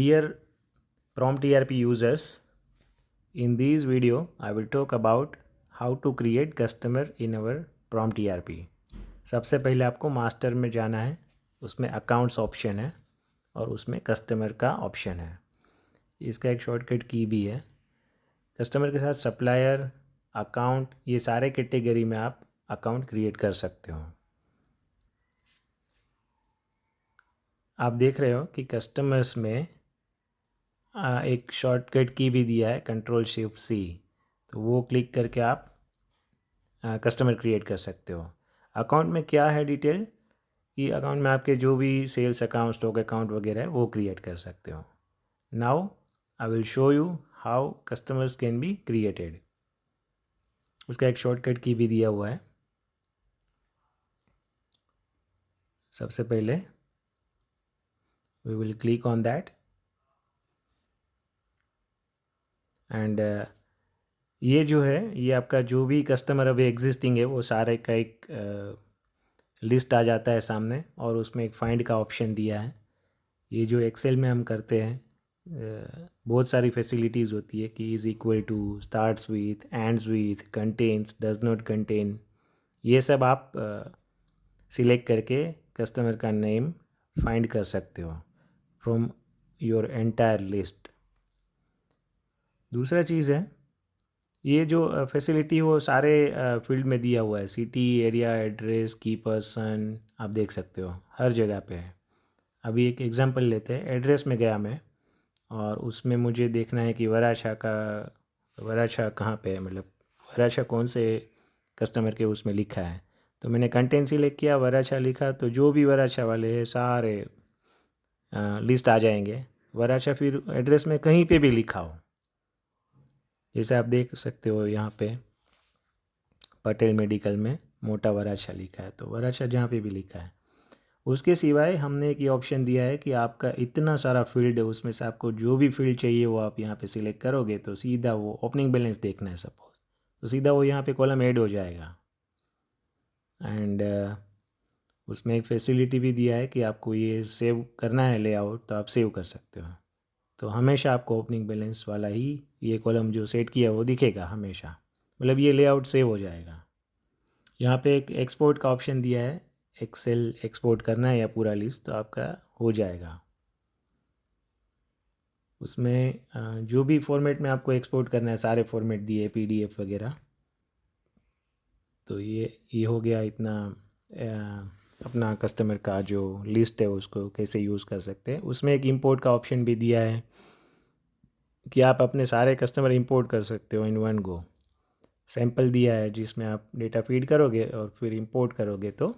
Dear Prompt ERP users, in this video I will talk about how to create customer in our Prompt ERP. सबसे पहले आपको master में जाना है, उसमें अकाउंट्स ऑप्शन है और उसमें कस्टमर का ऑप्शन है. इसका एक शॉर्टकट की भी है. कस्टमर के साथ सप्लायर, अकाउंट, ये सारे कैटेगरी में आप अकाउंट क्रिएट कर सकते हो. आप देख रहे हो कि कस्टमर्स में एक शॉर्टकट की भी दिया है, Ctrl+Shift+C. तो वो क्लिक करके आप कस्टमर क्रिएट कर सकते हो. अकाउंट में क्या है डिटेल कि अकाउंट में आपके जो भी सेल्स अकाउंट, स्टॉक अकाउंट वगैरह है वो क्रिएट कर सकते हो. Now I will show you how customers can be created. उसका एक शॉर्टकट की भी दिया हुआ है. सबसे पहले we will click on that and ये जो है, ये आपका जो भी कस्टमर अभी एग्जिस्टिंग है वो सारे का एक लिस्ट आ जाता है सामने और उसमें एक फाइंड का ऑप्शन दिया है. ये जो एक्सेल में हम करते हैं, बहुत सारी फैसिलिटीज़ होती है कि is equal to, starts with, ends with, contains, does not contain. ये सब आप सिलेक्ट करके कस्टमर का नेम फाइंड कर सकते हो फ्रॉम योर एंटायर लिस्ट. दूसरा चीज़ है, ये जो फैसिलिटी वो सारे फील्ड में दिया हुआ है. सिटी, एरिया, एड्रेस, की पर्सन, आप देख सकते हो हर जगह पे है. अभी एक एग्जांपल लेते हैं. एड्रेस में गया मैं और उसमें मुझे देखना है कि वराछा कहाँ पे है, मतलब वराछा कौन से कस्टमर के उसमें लिखा है. तो मैंने कंटेंट सिलेक्ट किया, वराछा लिखा, तो जो भी वराछा वाले हैं सारे लिस्ट आ जाएंगे. वराछा फिर एड्रेस में कहीं पे भी लिखा हो, जैसे आप देख सकते हो यहाँ पे पटेल मेडिकल में मोटा वराछा लिखा है, तो वराछा जहाँ पे भी लिखा है. उसके सिवाय हमने एक ये ऑप्शन दिया है कि आपका इतना सारा फील्ड है, उसमें से आपको जो भी फील्ड चाहिए वो आप यहाँ पे सिलेक्ट करोगे तो सीधा वो ओपनिंग बैलेंस देखना है सपोज, तो सीधा वो यहाँ पे कॉलम ऐड हो जाएगा. एंड उसमें एक फैसिलिटी भी दिया है कि आपको ये सेव करना है लेआउट, तो आप सेव कर सकते हो. तो हमेशा आपको ओपनिंग बैलेंस वाला ही ये कॉलम जो सेट किया वो दिखेगा हमेशा, मतलब ये लेआउट सेव हो जाएगा. यहाँ पे एक एक्सपोर्ट का ऑप्शन दिया है, एक्सेल एक्सपोर्ट करना है या पूरा लिस्ट, तो आपका हो जाएगा. उसमें जो भी फॉर्मेट में आपको एक्सपोर्ट करना है सारे फॉर्मेट दिए, PDF वगैरह. तो ये हो गया इतना. अपना कस्टमर का जो लिस्ट है उसको कैसे यूज़ कर सकते हैं. उसमें एक इंपोर्ट का ऑप्शन भी दिया है कि आप अपने सारे कस्टमर इंपोर्ट कर सकते हो इन वन गो. सैम्पल दिया है जिसमें आप डेटा फीड करोगे और फिर इंपोर्ट करोगे तो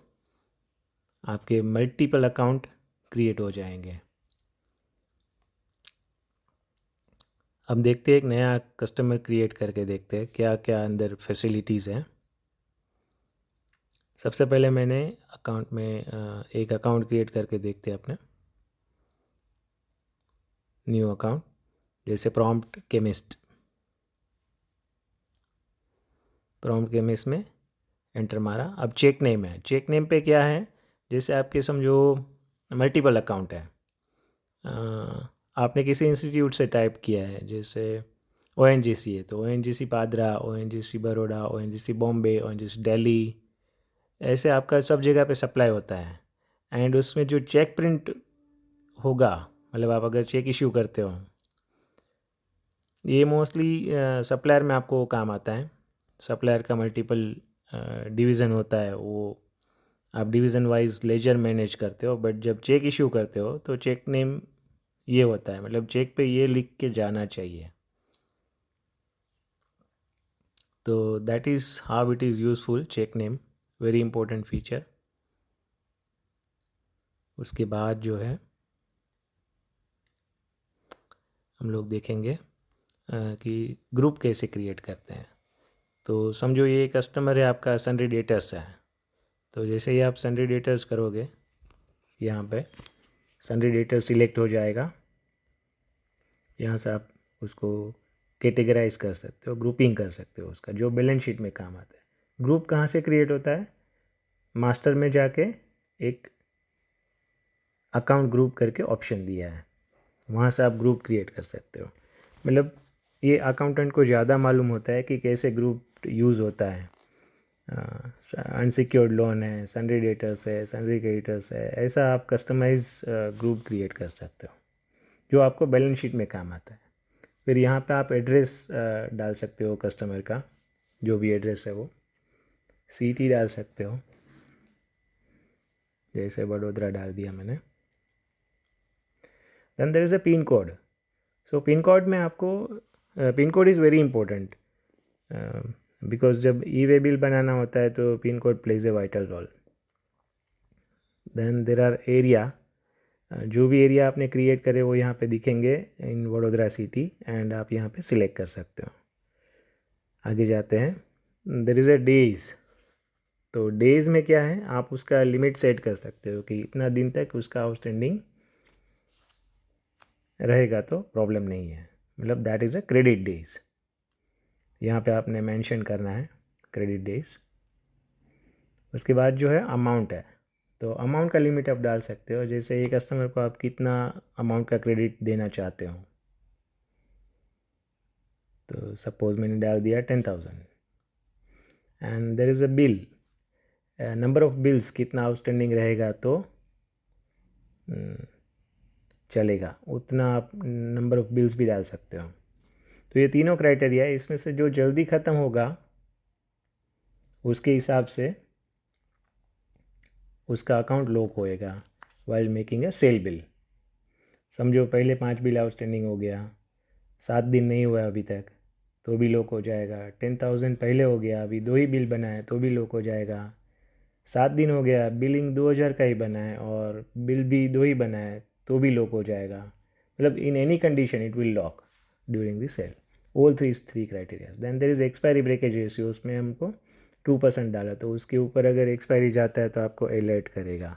आपके मल्टीपल अकाउंट क्रिएट हो जाएंगे. अब देखते हैं, एक नया कस्टमर क्रिएट करके देखते हैं क्या क्या अंदर फैसिलिटीज़ हैं. सबसे पहले मैंने अकाउंट में एक अकाउंट क्रिएट करके देखते हैं अपने. न्यू अकाउंट, जैसे प्रॉम्प्ट केमिस्ट में एंटर मारा. अब चेक नेम है. चेक नेम पे क्या है, जैसे आपके समझो मल्टीपल अकाउंट है, आपने किसी इंस्टीट्यूट से टाइप किया है, जैसे ONGC है तो ONGC पादरा, ONGC Baroda, ONGC Bombay, ONGC Delhi, ऐसे आपका सब जगह पे सप्लाई होता है. एंड उसमें जो चेक प्रिंट होगा, मतलब आप अगर चेक इशू करते हो, ये मोस्टली सप्लायर में आपको काम आता है. सप्लायर का मल्टीपल डिवीज़न होता है, वो आप डिवीज़न वाइज लेजर मैनेज करते हो. बट जब चेक इशू करते हो तो चेक नेम ये होता है, मतलब चेक पे ये लिख के जाना चाहिए. तो that is how it is useful. Check name very important feature. उसके बाद जो है हम लोग देखेंगे कि ग्रुप कैसे क्रिएट करते हैं. तो समझो ये कस्टमर है आपका, सन्ड्री डेटर्स है. तो जैसे ही आप सन्ड्री डेटर्स करोगे, यहाँ पे सन्ड्री डेटर्स सिलेक्ट हो जाएगा. यहाँ से आप उसको कैटेगराइज कर सकते हो, ग्रुपिंग कर सकते हो, उसका जो बैलेंस शीट में काम आता है. ग्रुप कहाँ से क्रिएट होता है, मास्टर में जाके एक अकाउंट ग्रुप करके ऑप्शन दिया है. वहाँ से आप ग्रुप क्रिएट कर सकते हो। मतलब ये अकाउंटेंट को ज़्यादा मालूम होता है कि कैसे ग्रुप यूज़ होता है। अनसिक्योर्ड लोन है, सन्ड्री डेटर्स है, सन्ड्री क्रेडिटर्स है, ऐसा आप कस्टमाइज ग्रुप क्रिएट कर सकते हो जो आपको बैलेंस शीट में काम आता है। फिर यहाँ पे आप एड्रेस डाल सकते हो कस्टमर का, जो भी एड्रेस है वो सिटी डाल सकते हो, जैसे वडोदरा डाल दिया मैंने। Then there is a pin code. So pin code में आपको pin code is very important because जब ई वे बिल बनाना होता है तो pin code plays a vital role. Then there are area, जो भी एरिया आपने क्रिएट करे वो यहाँ पे दिखेंगे इन वडोदरा सिटी, एंड आप यहाँ पे सिलेक्ट कर सकते हो। आगे जाते हैं, देर इज़ अ डेज़। तो डेज़ में क्या है, आप उसका लिमिट सेट कर सकते हो कि इतना दिन तक उसका आउटस्टैंडिंग रहेगा तो प्रॉब्लम नहीं है, मतलब that is a credit days. यहाँ पे आपने मेंशन करना है क्रेडिट डेज़। उसके बाद जो है अमाउंट है, तो अमाउंट का लिमिट आप डाल सकते हो, जैसे एक कस्टमर को आप कितना अमाउंट का क्रेडिट देना चाहते हो। तो सपोज़ मैंने डाल दिया 10,000। And there is a bill, number of bills कितना आउटस्टैंडिंग रहेगा तो चलेगा, उतना आप नंबर ऑफ़ बिल्स भी डाल सकते हो। तो ये तीनों क्राइटेरिया है, इसमें से जो जल्दी ख़त्म होगा उसके हिसाब से उसका अकाउंट लॉक होएगा while making a sale bill. समझो पहले 5 बिल आउटस्टैंडिंग हो गया, 7 दिन नहीं हुआ अभी तक, तो भी लॉक हो जाएगा। 10,000 पहले हो गया, अभी 2 ही बिल बना है तो भी लॉक हो जाएगा। 7 दिन हो गया, बिलिंग 2,000 का ही बना है और बिल भी 2 ही बना है तो भी लॉक हो जाएगा। मतलब in any condition it will lock during the sale. All three criteria. Then there is expiry breakage ratio, उसमें हमको 2% डाला, तो उसके ऊपर अगर एक्सपायरी जाता है तो आपको अलर्ट करेगा।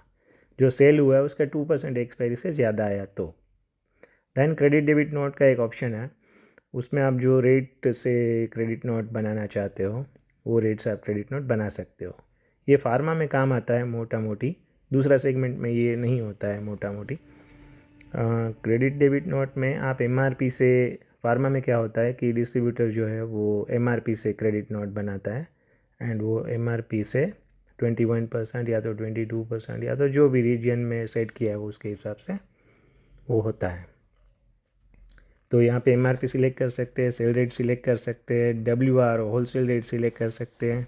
जो सेल हुआ है उसका 2% एक्सपायरी से ज़्यादा आया तो। देन क्रेडिट डेबिट नोट का एक ऑप्शन है, उसमें आप जो रेट से क्रेडिट नोट बनाना चाहते हो वो रेट से आप क्रेडिट नोट बना सकते हो। ये फार्मा में काम आता है मोटा मोटी, दूसरा सेगमेंट में ये नहीं होता है मोटा मोटी। क्रेडिट डेबिट नोट में आप एमआरपी से, फार्मा में क्या होता है कि डिस्ट्रीब्यूटर जो है वो एमआरपी से क्रेडिट नोट बनाता है, एंड वो एमआरपी से 21% या तो 22% या तो जो भी रीजन में सेट किया है उसके हिसाब से वो होता है। तो यहाँ पे एमआरपी सिलेक्ट कर सकते हैं, सेल रेट सिलेक्ट कर सकते हैं, डब्ल्यूआर होलसेल रेट सिलेक्ट कर सकते हैं,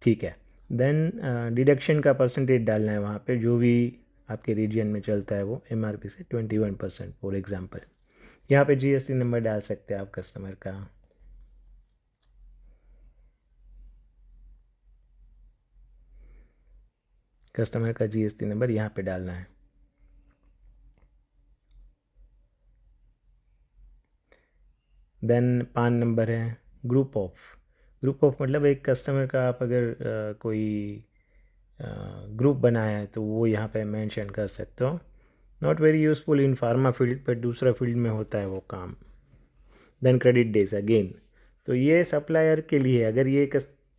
ठीक है। देन डिडक्शन का परसेंटेज डालना है वहाँ पे, जो भी आपके रीजन में चलता है वो एमआरपी से 21% फॉर एग्जांपल। यहाँ पे जीएसटी नंबर डाल सकते हैं आप कस्टमर का। कस्टमर का जीएसटी नंबर यहाँ पे डालना है। देन पान नंबर है। ग्रुप ऑफ, ग्रुप ऑफ मतलब एक कस्टमर का आप अगर कोई ग्रुप बनाया है तो वो यहाँ पे मेंशन कर सकते हो। Not very useful in pharma field, पर दूसरा फील्ड में होता है वो काम। देन क्रेडिट डेज अगेन, तो ये सप्लायर के लिए, अगर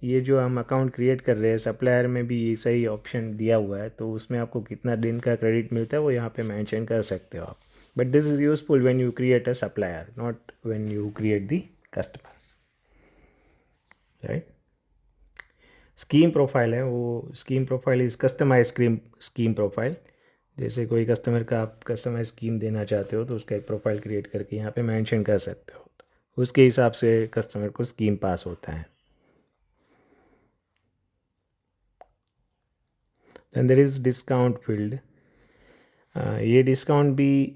ये जो हम अकाउंट क्रिएट कर रहे हैं सप्लायर में भी ये सही ऑप्शन दिया हुआ है, तो उसमें आपको कितना दिन का क्रेडिट मिलता है वो यहाँ पे मेंशन कर सकते हो आप। But this is useful when you create a supplier, not when you create the customer, right. Scheme profile है, वो scheme profile is customize scheme profile. जैसे कोई कस्टमर का आप कस्टमाइज स्कीम देना चाहते हो तो उसका एक प्रोफाइल क्रिएट करके यहाँ पे मेंशन कर सकते हो, उसके हिसाब से कस्टमर को स्कीम पास होता है। Then there is discount field. ये डिस्काउंट भी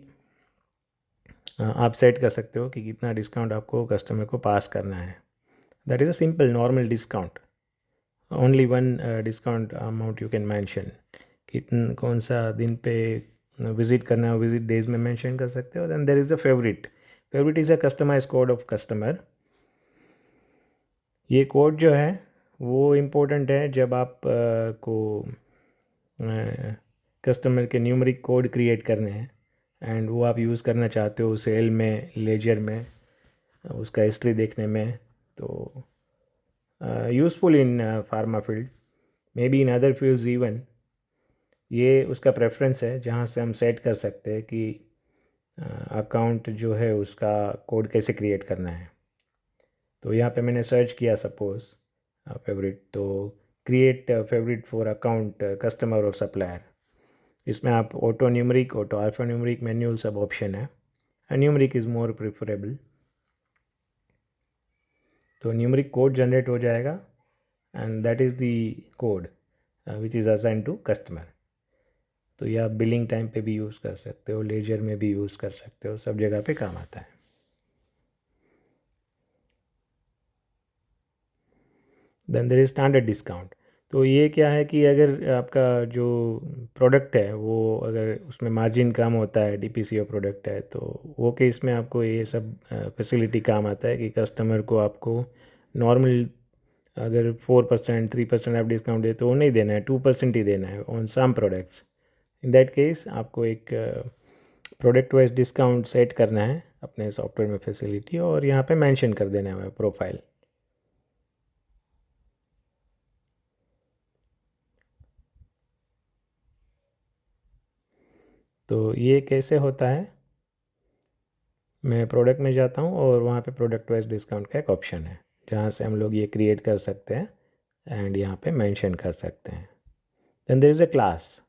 आप सेट कर सकते हो कि कितना डिस्काउंट आपको कस्टमर को पास करना है। That is a simple normal discount, only one discount amount you can mention. कितन कौन सा दिन पे विज़िट करना है, विज़िट डेज में मेंशन कर सकते हो। Then there is a favourite. Favourite is a customize code of customer. ये कोड जो है वो इम्पोर्टेंट है जब आप को कस्टमर के न्यूमरिक कोड क्रिएट करने हैं एंड वो आप यूज़ करना चाहते हो सेल में, लेजर में, उसका हिस्ट्री देखने में, तो useful in pharma field, may be in other fields even, ये उसका प्रेफरेंस है जहाँ से हम सेट कर सकते हैं कि अकाउंट जो है उसका कोड कैसे क्रिएट करना है। तो यहाँ पे मैंने सर्च किया सपोज़ फेवरेट, तो create favourite for account customer और सप्लायर। इसमें आप auto numeric, auto alpha numeric, manual सब ऑप्शन है। Numeric is more preferable. तो न्यूमरिक कोड जनरेट हो जाएगा and that is the code which is assign to customer. तो ये आप बिलिंग टाइम पे भी यूज़ कर सकते हो, लेजर में भी यूज़ कर सकते हो, सब जगह पे काम आता है। Then there is standard discount. तो ये क्या है कि अगर आपका जो प्रोडक्ट है वो अगर उसमें मार्जिन कम होता है, डीपीसीओ प्रोडक्ट है, तो वो केस में आपको ये सब फैसिलिटी काम आता है कि कस्टमर को आपको नॉर्मल अगर 4% 3% आप डिस्काउंट दे तो वो नहीं देना है, 2% ही देना है on some products. In that case आपको एक प्रोडक्ट वाइज डिस्काउंट सेट करना है अपने सॉफ्टवेयर में फैसिलिटी, और यहाँ पे मेंशन कर देना है प्रोफाइल। तो ये कैसे होता है, मैं प्रोडक्ट में जाता हूँ और वहाँ पे प्रोडक्ट वाइज डिस्काउंट का एक ऑप्शन है जहाँ से हम लोग ये क्रिएट कर सकते हैं एंड यहाँ पे मेंशन कर सकते हैं। Then there is a class.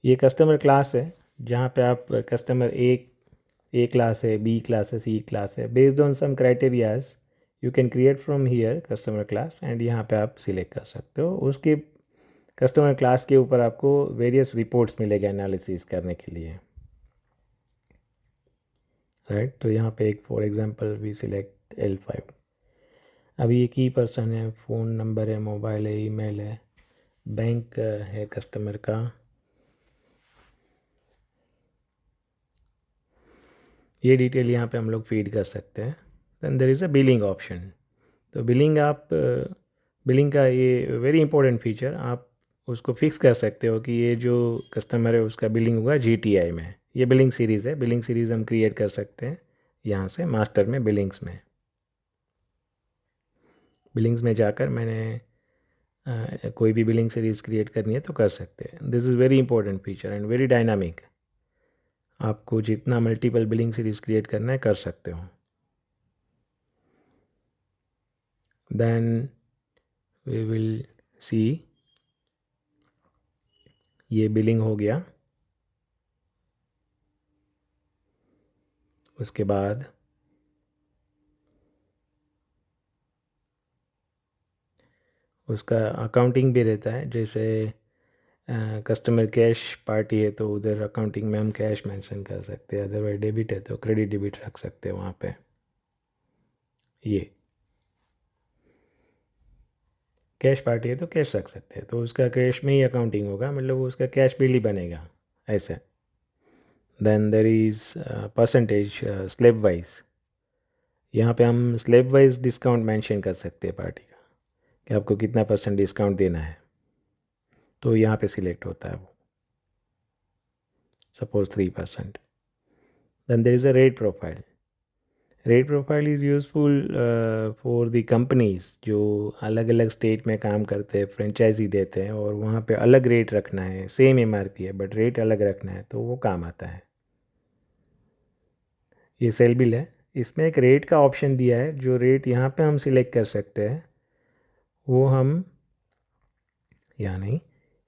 ये कस्टमर क्लास है जहाँ पे आप कस्टमर ए क्लास है, बी क्लास है, सी क्लास है, based on some criterias you can create from here customer class and यहाँ पे आप सिलेक्ट कर सकते हो। उसके कस्टमर क्लास के ऊपर आपको वेरियस रिपोर्ट्स मिलेगा एनालिसिस करने के लिए, राइट। तो यहाँ पे एक for example we select L5। अभी ये की पर्सन है, फ़ोन नंबर है, मोबाइल है, ईमेल है, बैंक है कस्टमर का। ये डिटेल यहाँ पे हम लोग फीड कर सकते हैं। Then there is a billing option. तो बिलिंग का ये वेरी इंपॉर्टेंट फीचर, आप उसको फिक्स कर सकते हो कि ये जो कस्टमर है उसका बिलिंग होगा GTI में। ये बिलिंग सीरीज़ है, बिलिंग सीरीज़ हम क्रिएट कर सकते हैं यहाँ से मास्टर में, बिलिंग्स में। बिलिंग्स में जाकर मैंने कोई भी बिलिंग सीरीज़ क्रिएट करनी है तो कर सकते हैं। This is very important feature and very dynamic. आपको जितना मल्टीपल बिलिंग सीरीज़ क्रिएट करना है कर सकते हो। देन वी विल सी, ये बिलिंग हो गया। उसके बाद उसका अकाउंटिंग भी रहता है, जैसे कस्टमर कैश पार्टी है तो उधर अकाउंटिंग में हम कैश मेंशन कर सकते हैं, अदरवाइज डेबिट है तो क्रेडिट डेबिट रख सकते हैं वहाँ पे। ये कैश पार्टी है तो कैश रख सकते हैं, तो उसका कैश में ही अकाउंटिंग होगा, मतलब वो उसका कैश बिल ही बनेगा ऐसे। Then there is percentage slab wise. यहाँ पे हम स्लैब वाइज डिस्काउंट मेंशन कर सकते हैं पार्टी का कि आपको कितना % डिस्काउंट देना है, तो यहाँ पे सिलेक्ट होता है वो, suppose 3%। Then there is a rate profile. Rate profile is useful for the companies जो अलग अलग स्टेट में काम करते हैं, फ्रेंचाइजी देते हैं, और वहाँ पे अलग रेट रखना है, सेम MRP है बट रेट अलग रखना है, तो वो काम आता है। ये सेल बिल है, इसमें एक रेट का ऑप्शन दिया है, जो रेट यहाँ पे हम सिलेक्ट कर सकते हैं वो हम यहाँ नहीं,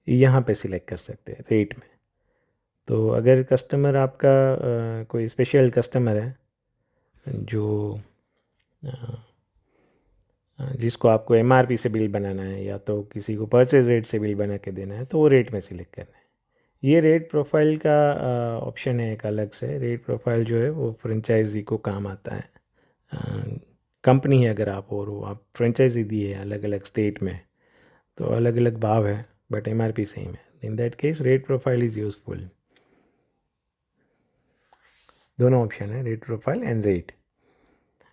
यहाँ पे सिलेक्ट कर सकते हैं रेट में। तो अगर कस्टमर आपका कोई स्पेशल कस्टमर है जो जिसको आपको MRP से बिल बनाना है या तो किसी को परचेज रेट से बिल बना के देना है, तो वो रेट में सिलेक्ट करना है। ये रेट प्रोफाइल का ऑप्शन है एक अलग से। रेट प्रोफाइल जो है वो फ्रेंचाइजी को काम आता है। कंपनी है अगर आप, और वो आप फ्रेंचाइजी दिए है अलग अलग स्टेट में, तो अलग अलग भाव है बट MRP सेम है। इन that case rate profile is useful. दोनों ऑप्शन है, rate profile and rate.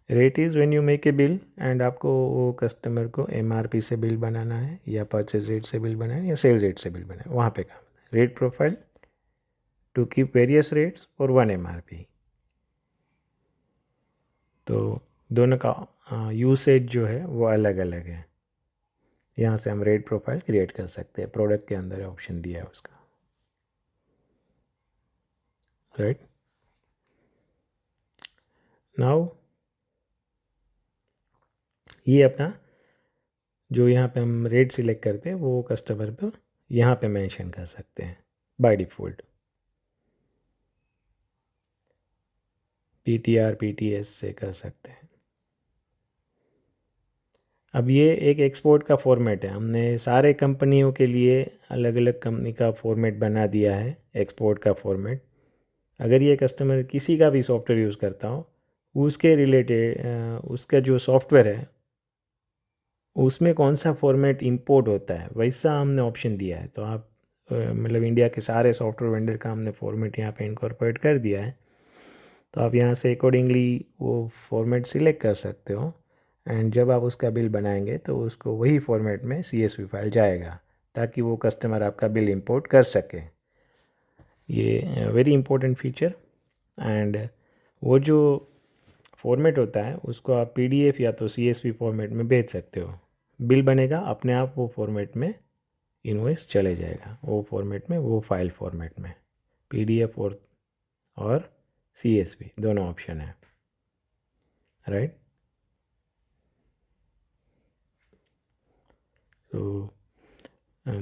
Rate is when you make a bill and आपको वो कस्टमर को MRP से बिल बनाना है या परचेज रेट से बिल बनाना है या सेल रेट से बिल बनाना है, वहाँ पे काम है। Rate profile to keep various rates और 1 MRP। तो दोनों का यूसेज जो है वो अलग अलग है। यहाँ से हम रेट प्रोफाइल क्रिएट कर सकते हैं, प्रोडक्ट के अंदर ऑप्शन दिया है उसका। राइट। नाउ ये अपना जो यहाँ पे हम रेट सिलेक्ट करते हैं वो कस्टमर पे यहाँ पे मेंशन कर सकते हैं बाय डिफ़ॉल्ट। PTR PTS से कर सकते हैं। अब ये एक एक्सपोर्ट का फॉर्मेट है, हमने सारे कंपनियों के लिए अलग अलग कंपनी का फॉर्मेट बना दिया है एक्सपोर्ट का फॉर्मेट। अगर ये कस्टमर किसी का भी सॉफ्टवेयर यूज़ करता हो उसके रिलेटेड उसका जो सॉफ्टवेयर है उसमें कौन सा फॉर्मेट इंपोर्ट होता है वैसा हमने ऑप्शन दिया है। तो आप मतलब इंडिया के सारे सॉफ्टवेयर वेंडर का हमने फॉर्मेट यहाँ पे इनकॉर्पोरेट कर दिया है। तो आप यहाँ से अकॉर्डिंगली वो फॉर्मेट सिलेक्ट कर सकते हो एंड जब आप उसका बिल बनाएंगे तो उसको वही फॉर्मेट में CSV फाइल जाएगा ताकि वो कस्टमर आपका बिल इंपोर्ट कर सके। ये वेरी इंपॉर्टेंट फीचर। एंड वो जो फॉर्मेट होता है उसको आप PDF या तो CSV फॉर्मेट में भेज सकते हो। बिल बनेगा अपने आप वो फॉर्मेट में इनवॉइस चले जाएगा, वो फॉर्मेट में, वो फाइल फॉर्मेट में। PDF और CSV दोनों ऑप्शन है, right. So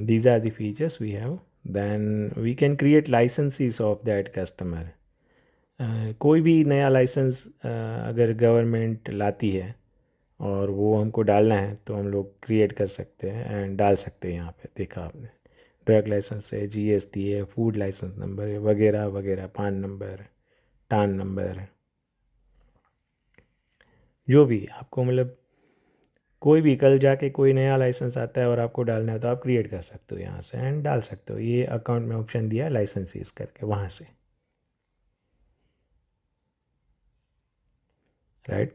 these are the features we have. Then we can create licenses of that customer. कोई भी नया लाइसेंस अगर गवर्नमेंट लाती है और वो हमको डालना है तो हम लोग क्रिएट कर सकते हैं एंड डाल सकते हैं। यहाँ पे देखा आपने ड्रग लाइसेंस है, GST है, फूड लाइसेंस नंबर है, वगैरह वगैरह, पान नंबर, टान नंबर, जो भी आपको मतलब कोई भी कल जाके कोई नया लाइसेंस आता है और आपको डालना है तो आप क्रिएट कर सकते हो यहाँ से एंड डाल सकते हो। ये अकाउंट में ऑप्शन दिया है लाइसेंसीज करके वहाँ से, राइट।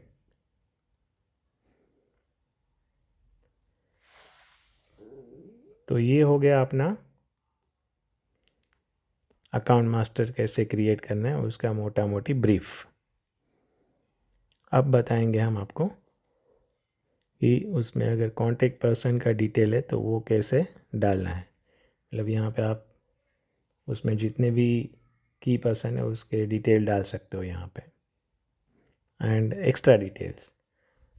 तो ये हो गया अपना अकाउंट मास्टर कैसे क्रिएट करना है उसका मोटा मोटी ब्रीफ। अब बताएंगे हम आपको कि उसमें अगर कॉन्टेक्ट पर्सन का डिटेल है तो वो कैसे डालना है। मतलब यहाँ पे आप उसमें जितने भी की पर्सन है उसके डिटेल डाल सकते हो यहाँ पे एंड एक्स्ट्रा डिटेल्स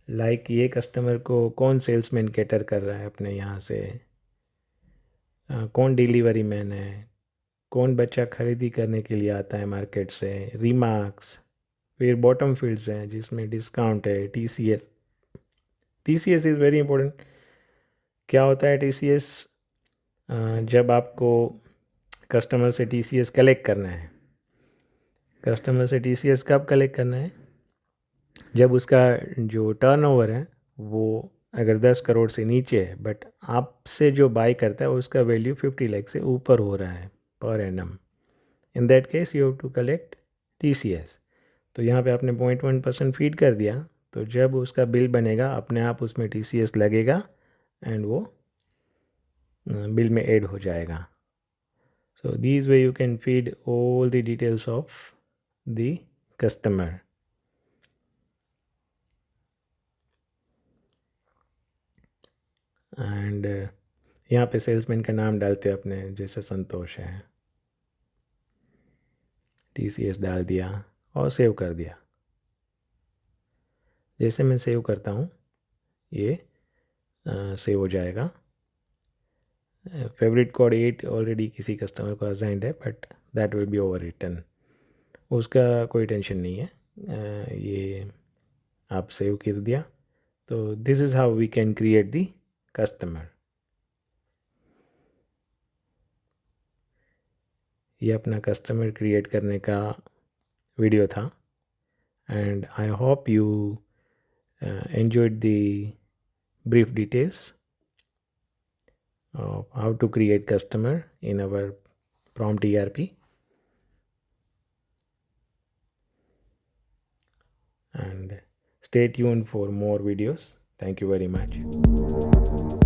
लाइक ये कस्टमर को कौन सेल्समैन कैटर कर रहा है अपने यहाँ से, कौन डिलीवरी मैन है, कौन बच्चा खरीदी करने के लिए आता है मार्केट से, रिमार्क्स। फिर बॉटम फील्ड्स हैं जिसमें डिस्काउंट है, TCS। TCS is very important. क्या होता है TCS? जब आपको कस्टमर से TCS कलेक्ट करना है, कस्टमर से TCS कब कलेक्ट करना है? जब उसका जो टर्नओवर है वो अगर 10 करोड़ से नीचे है बट आपसे जो बाय करता है उसका वैल्यू 50 लाख से ऊपर हो रहा है per annum, in that case you have to collect TCS। तो यहाँ पे आपने 0.1% फीड कर दिया तो जब उसका बिल बनेगा अपने आप उसमें TCS लगेगा एंड वो बिल में ऐड हो जाएगा। So this way you can feed all the details of the customer. And यहाँ पे सेल्समैन का नाम डालते हैं अपने, जैसे संतोष है, TCS डाल दिया और सेव कर दिया। जैसे मैं सेव करता हूँ ये सेव हो जाएगा। फेवरेट कोड 8 ऑलरेडी किसी कस्टमर को असाइंड है but that will be overwritten, उसका कोई टेंशन नहीं है। ये आप सेव कर दिया। तो this is how we can create the customer. ये अपना कस्टमर क्रिएट करने का वीडियो था and I hope you enjoyed the brief details of how to create customer in our prompt ERP, and stay tuned for more videos. Thank you very much.